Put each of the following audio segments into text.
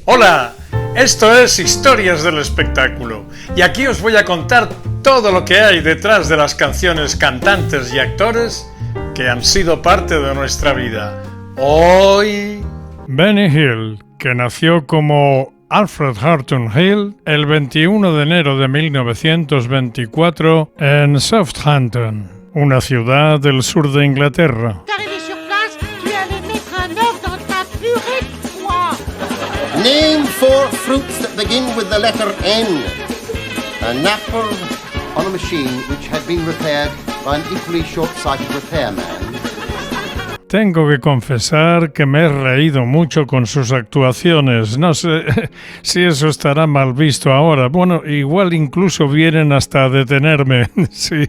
Hola, esto es Historias del Espectáculo y aquí os voy a contar todo lo que hay detrás de las canciones, cantantes y actores que han sido parte de nuestra vida. Hoy... Benny Hill, que nació como Alfred Horton Hill el 21 de enero de 1924 en Southampton, una ciudad del sur de Inglaterra. Name 4 fruits that begin with the letter N. An apple on a machine which had been repaired by an equally short-sighted repairman. Tengo que confesar que me he reído mucho con sus actuaciones. No sé si eso estará mal visto ahora. Bueno, igual incluso vienen hasta a detenerme. Sí,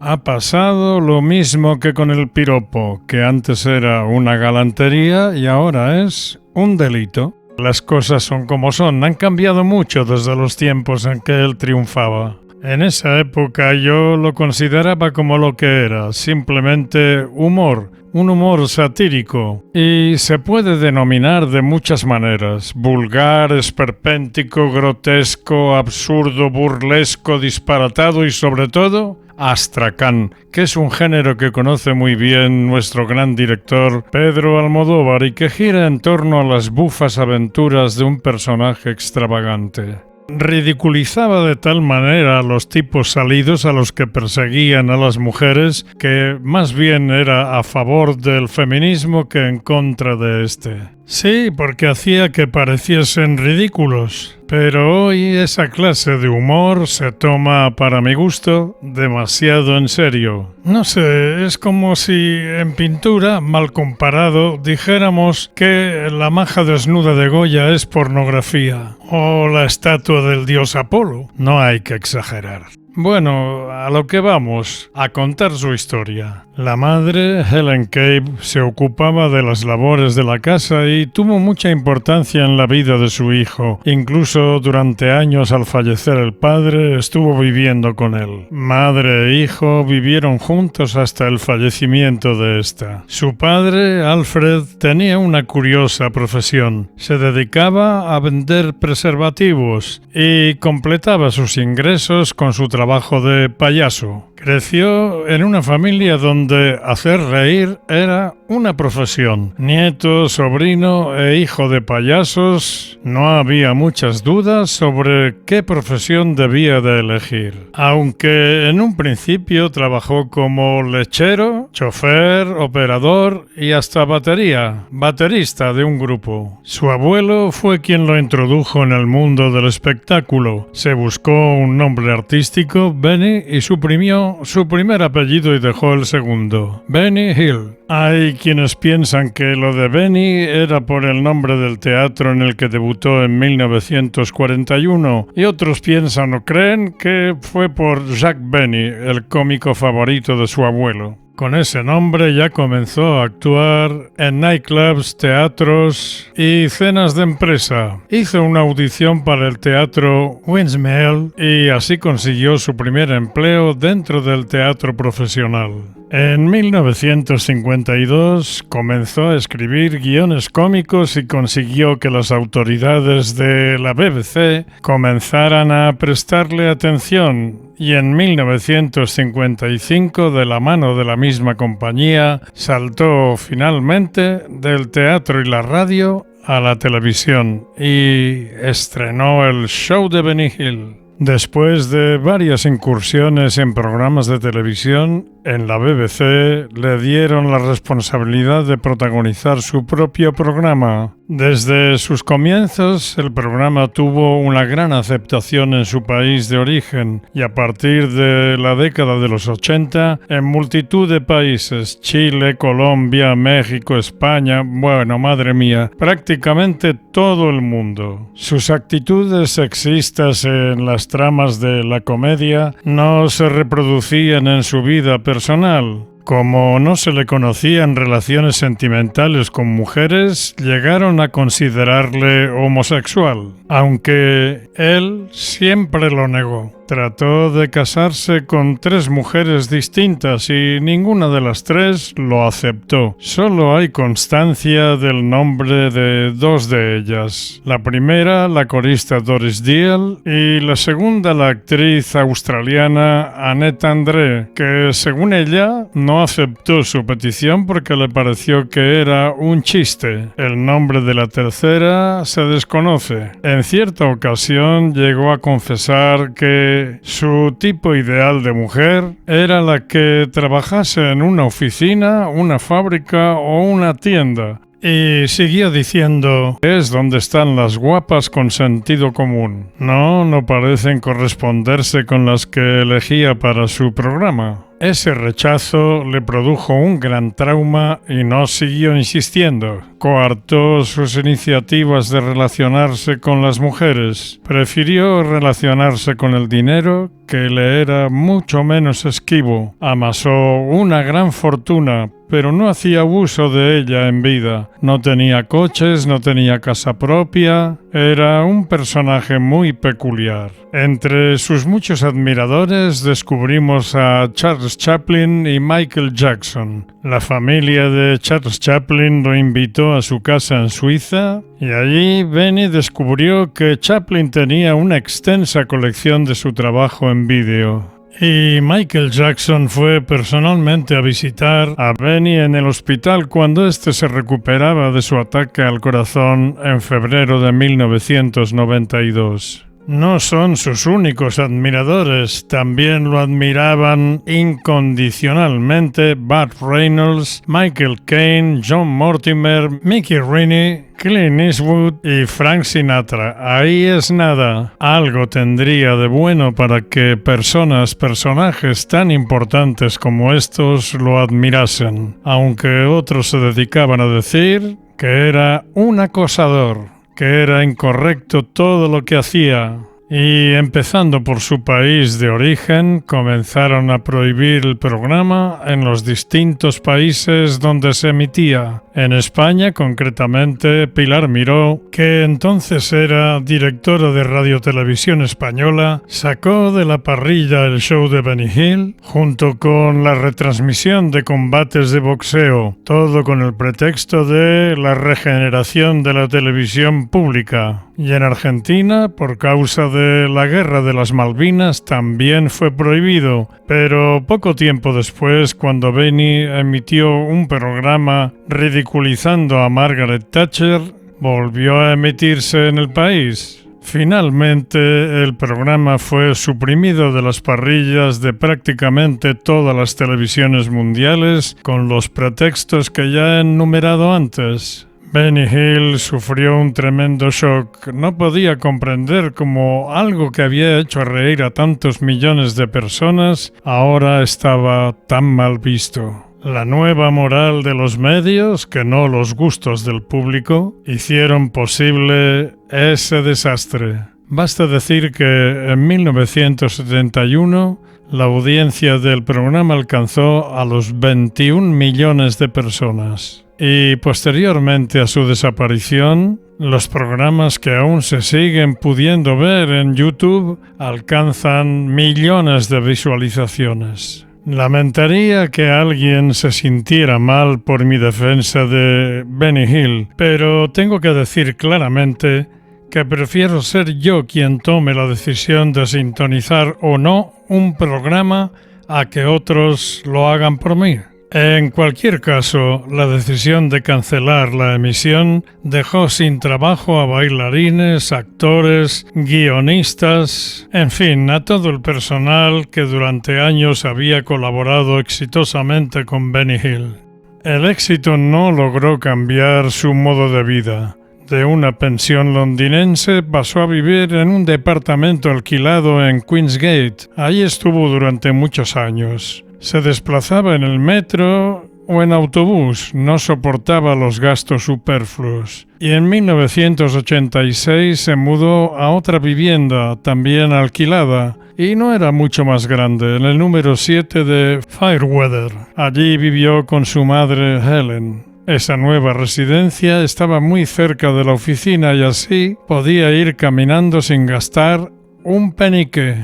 ha pasado lo mismo que con el piropo, que antes era una galantería y ahora es un delito. Las cosas son como son, han cambiado mucho desde los tiempos en que él triunfaba. En esa época yo lo consideraba como lo que era, simplemente humor, un humor satírico, y se puede denominar de muchas maneras: vulgar, esperpéntico, grotesco, absurdo, burlesco, disparatado y sobre todo astracán, que es un género que conoce muy bien nuestro gran director Pedro Almodóvar y que gira en torno a las bufas aventuras de un personaje extravagante. Ridiculizaba de tal manera a los tipos salidos a los que perseguían a las mujeres que más bien era a favor del feminismo que en contra de este. Sí, porque hacía que pareciesen ridículos, pero hoy esa clase de humor se toma, para mi gusto, demasiado en serio. No sé, es como si en pintura, mal comparado, dijéramos que la maja desnuda de Goya es pornografía, o la estatua del dios Apolo. No hay que exagerar. Bueno, a lo que vamos, a contar su historia. La madre, Helen Cave, se ocupaba de las labores de la casa y tuvo mucha importancia en la vida de su hijo. Incluso durante años, al fallecer el padre, estuvo viviendo con él. Madre e hijo vivieron juntos hasta el fallecimiento de ésta. Su padre, Alfred, tenía una curiosa profesión. Se dedicaba a vender preservativos y completaba sus ingresos con su trabajo de payaso. Creció en una familia donde hacer reír era una profesión. Nieto, sobrino e hijo de payasos, no había muchas dudas sobre qué profesión debía de elegir. Aunque en un principio trabajó como lechero, chofer, operador y hasta baterista de un grupo. Su abuelo fue quien lo introdujo en el mundo del espectáculo. Se buscó un nombre artístico, Benny, y suprimió su primer apellido y dejó el segundo, Benny Hill. Hay quienes piensan que lo de Benny era por el nombre del teatro en el que debutó en 1941 y otros piensan o creen que fue por Jack Benny, el cómico favorito de su abuelo. Con ese nombre ya comenzó a actuar en nightclubs, teatros y cenas de empresa. Hizo una audición para el teatro Windmill y así consiguió su primer empleo dentro del teatro profesional. En 1952 comenzó a escribir guiones cómicos y consiguió que las autoridades de la BBC comenzaran a prestarle atención. Y en 1955, de la mano de la misma compañía, saltó finalmente del teatro y la radio a la televisión y estrenó el show de Benny Hill. Después de varias incursiones en programas de televisión, en la BBC le dieron la responsabilidad de protagonizar su propio programa. Desde sus comienzos, el programa tuvo una gran aceptación en su país de origen y a partir de la década de los 80, en multitud de países, Chile, Colombia, México, España, bueno, madre mía, prácticamente todo el mundo. Sus actitudes sexistas en las tramas de la comedia no se reproducían en su vida personal. Como no se le conocían relaciones sentimentales con mujeres, llegaron a considerarle homosexual, aunque él siempre lo negó. Trató de casarse con 3 mujeres distintas y ninguna de las 3 lo aceptó. Solo hay constancia del nombre de 2 de ellas. La primera, la corista Doris Diehl, y la segunda, la actriz australiana Annette André, que según ella no aceptó su petición porque le pareció que era un chiste. El nombre de la tercera se desconoce. En cierta ocasión llegó a confesar que su tipo ideal de mujer era la que trabajase en una oficina, una fábrica o una tienda. Y siguió diciendo, es donde están las guapas con sentido común. No parecen corresponderse con las que elegía para su programa. Ese rechazo le produjo un gran trauma y no siguió insistiendo. Coartó sus iniciativas de relacionarse con las mujeres. Prefirió relacionarse con el dinero, que le era mucho menos esquivo. Amasó una gran fortuna, pero no hacía uso de ella en vida. No tenía coches, no tenía casa propia. Era un personaje muy peculiar. Entre sus muchos admiradores descubrimos a Charles Chaplin y Michael Jackson. La familia de Charles Chaplin lo invitó a su casa en Suiza y allí Benny descubrió que Chaplin tenía una extensa colección de su trabajo en vídeo. Y Michael Jackson fue personalmente a visitar a Benny en el hospital cuando éste se recuperaba de su ataque al corazón en febrero de 1992. No son sus únicos admiradores, también lo admiraban incondicionalmente Burt Reynolds, Michael Caine, John Mortimer, Mickey Rooney, Clint Eastwood y Frank Sinatra. Ahí es nada. Algo tendría de bueno para que personajes tan importantes como estos lo admirasen, aunque otros se dedicaban a decir que era un acosador, que era incorrecto todo lo que hacía. Y empezando por su país de origen, comenzaron a prohibir el programa en los distintos países donde se emitía. En España, concretamente, Pilar Miró, que entonces era directora de Radio Televisión Española, sacó de la parrilla el show de Benny Hill, junto con la retransmisión de combates de boxeo, todo con el pretexto de la regeneración de la televisión pública. Y en Argentina, por causa de la Guerra de las Malvinas, también fue prohibido, pero poco tiempo después, cuando Benny emitió un programa ridiculizando a Margaret Thatcher, volvió a emitirse en el país. Finalmente, el programa fue suprimido de las parrillas de prácticamente todas las televisiones mundiales con los pretextos que ya he enumerado antes. Benny Hill sufrió un tremendo shock. No podía comprender cómo algo que había hecho reír a tantos millones de personas ahora estaba tan mal visto. La nueva moral de los medios, que no los gustos del público, hicieron posible ese desastre. Basta decir que en 1971 la audiencia del programa alcanzó a los 21 millones de personas. Y posteriormente a su desaparición, los programas que aún se siguen pudiendo ver en YouTube alcanzan millones de visualizaciones. Lamentaría que alguien se sintiera mal por mi defensa de Benny Hill, pero tengo que decir claramente que prefiero ser yo quien tome la decisión de sintonizar o no un programa a que otros lo hagan por mí. En cualquier caso, la decisión de cancelar la emisión dejó sin trabajo a bailarines, actores, guionistas, en fin, a todo el personal que durante años había colaborado exitosamente con Benny Hill. El éxito no logró cambiar su modo de vida. De una pensión londinense pasó a vivir en un departamento alquilado en Queensgate. Allí estuvo durante muchos años. Se desplazaba en el metro o en autobús, no soportaba los gastos superfluos. Y en 1986 se mudó a otra vivienda, también alquilada, y no era mucho más grande, en el número 7 de Fairweather. Allí vivió con su madre Helen. Esa nueva residencia estaba muy cerca de la oficina y así podía ir caminando sin gastar un penique.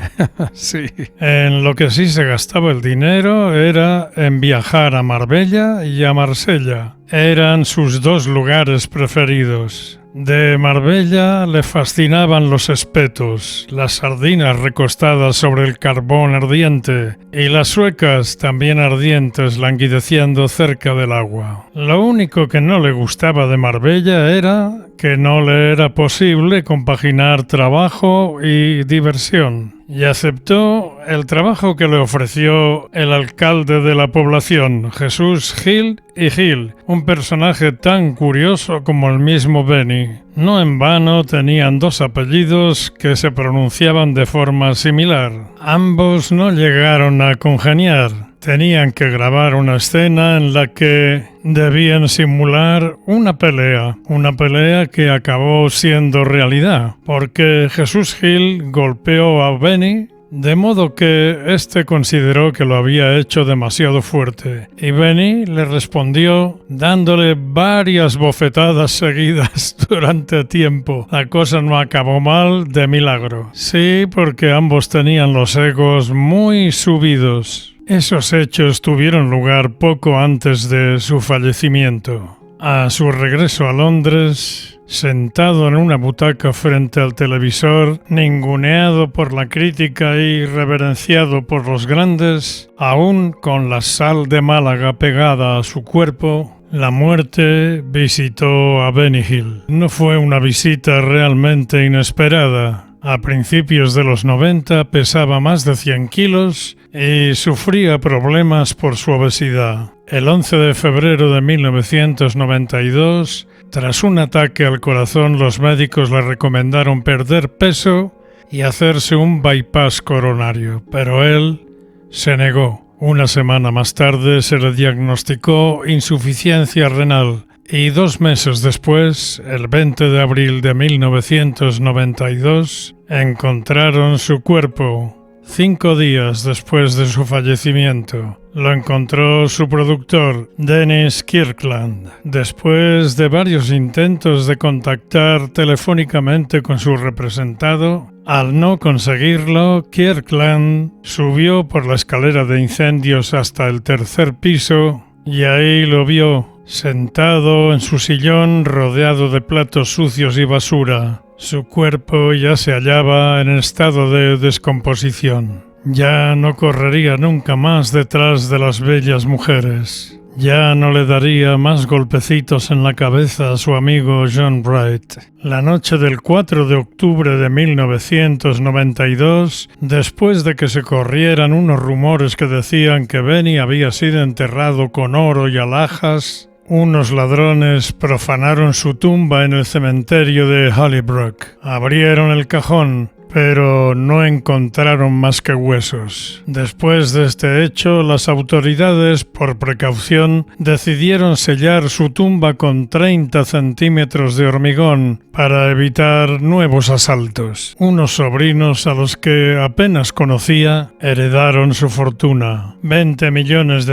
Sí. En lo que sí se gastaba el dinero era en viajar a Marbella y a Marsella. Eran sus dos lugares preferidos. De Marbella le fascinaban los espetos, las sardinas recostadas sobre el carbón ardiente y las suecas también ardientes languideciendo cerca del agua. Lo único que no le gustaba de Marbella era que no le era posible compaginar trabajo y diversión. Y aceptó el trabajo que le ofreció el alcalde de la población, Jesús Gil y Gil, un personaje tan curioso como el mismo Benny. No en vano tenían dos apellidos que se pronunciaban de forma similar. Ambos no llegaron a congeniar. Tenían que grabar una escena en la que debían simular una pelea que acabó siendo realidad, porque Jesús Gil golpeó a Benny de modo que éste consideró que lo había hecho demasiado fuerte, y Benny le respondió dándole varias bofetadas seguidas durante tiempo. La cosa no acabó mal de milagro. Sí, porque ambos tenían los egos muy subidos. Esos hechos tuvieron lugar poco antes de su fallecimiento. A su regreso a Londres, sentado en una butaca frente al televisor, ninguneado por la crítica y reverenciado por los grandes, aún con la sal de Málaga pegada a su cuerpo, la muerte visitó a Benny Hill. No fue una visita realmente inesperada. A principios de los 90 pesaba más de 100 kilos y sufría problemas por su obesidad. El 11 de febrero de 1992, tras un ataque al corazón, los médicos le recomendaron perder peso y hacerse un bypass coronario, pero él se negó. Una semana más tarde se le diagnosticó insuficiencia renal. Y 2 meses después, el 20 de abril de 1992, encontraron su cuerpo. 5 días después de su fallecimiento, lo encontró su productor, Dennis Kirkland. Después de varios intentos de contactar telefónicamente con su representado, al no conseguirlo, Kirkland subió por la escalera de incendios hasta el 3er piso y ahí lo vio, sentado en su sillón rodeado de platos sucios y basura. Su cuerpo ya se hallaba en estado de descomposición. Ya no correría nunca más detrás de las bellas mujeres. Ya no le daría más golpecitos en la cabeza a su amigo John Bright. La noche del 4 de octubre de 1992, después de que se corrieran unos rumores que decían que Benny había sido enterrado con oro y alhajas, unos ladrones profanaron su tumba en el cementerio de Hollybrook. Abrieron el cajón, pero no encontraron más que huesos. Después de este hecho, las autoridades, por precaución, decidieron sellar su tumba con 30 centímetros de hormigón para evitar nuevos asaltos. Unos sobrinos a los que apenas conocía heredaron su fortuna, $20 millones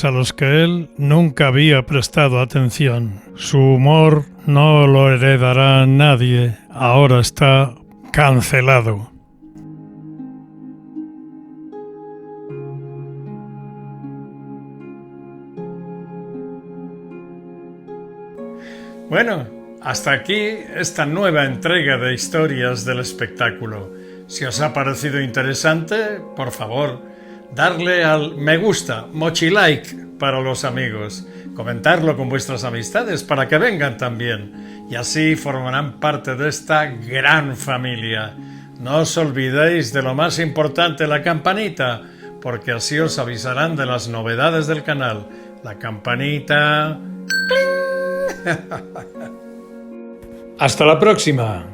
a los que él nunca había prestado atención. Su humor no lo heredará nadie, ahora está cancelado. Bueno, hasta aquí esta nueva entrega de Historias del Espectáculo. Si os ha parecido interesante, por favor, darle al me gusta, mochilike para los amigos, comentarlo con vuestras amistades para que vengan también y así formarán parte de esta gran familia. No os olvidéis de lo más importante, la campanita, porque así os avisarán de las novedades del canal. La campanita. Hasta la próxima.